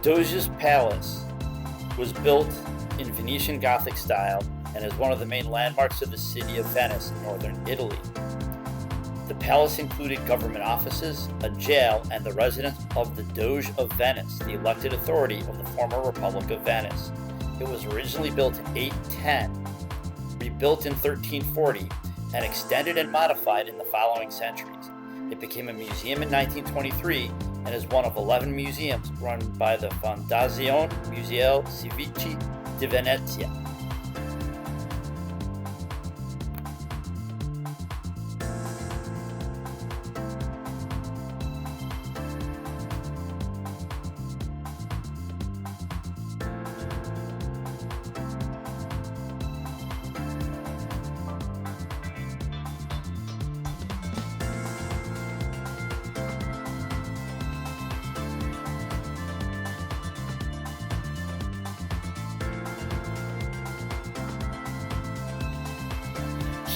Doge's palace was built in Venetian Gothic style and is one of the main landmarks of the city of Venice in northern Italy. The palace included government offices, a jail, and the residence of the Doge of Venice, the elected authority of the former Republic of Venice. It was originally built in 810, rebuilt in 1340, and extended and modified in the following centuries. It became a museum in 1923 and is one of 11 museums run by the Fondazione Musei Civici di Venezia.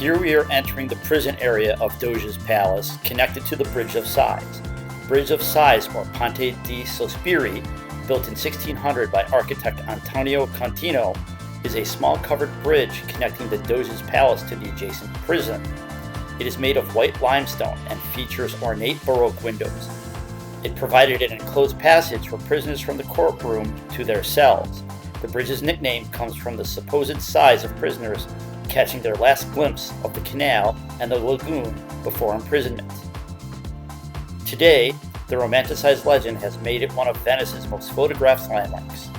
Here we are entering the prison area of Doge's palace, connected to the Bridge of Sighs. Bridge of Sighs, or Ponte di Sospiri, built in 1600 by architect Antonio Contino, is a small covered bridge connecting the Doge's palace to the adjacent prison. It is made of white limestone and features ornate Baroque windows. It provided an enclosed passage for prisoners from the courtroom to their cells. The bridge's nickname comes from the supposed size of prisoners catching their last glimpse of the canal and the lagoon before imprisonment. Today, the romanticized legend has made it one of Venice's most photographed landmarks.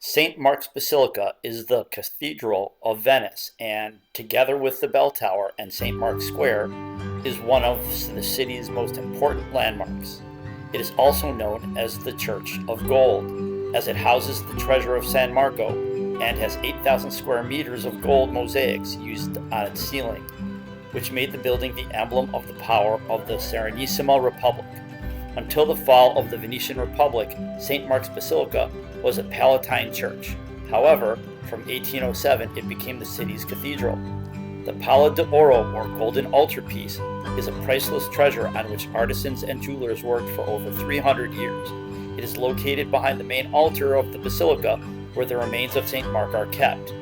St. Mark's Basilica is the Cathedral of Venice and, together with the Bell Tower and St. Mark's Square, is one of the city's most important landmarks. It is also known as the Church of Gold, as it houses the treasure of San Marco and has 8,000 square meters of gold mosaics used on its ceiling, which made the building the emblem of the power of the Serenissima Republic. Until the fall of the Venetian Republic, St. Mark's Basilica was a Palatine church. However, from 1807 it became the city's cathedral. The Pala d'Oro, or golden altarpiece, is a priceless treasure on which artisans and jewelers worked for over 300 years. It is located behind the main altar of the basilica, where the remains of St. Mark are kept.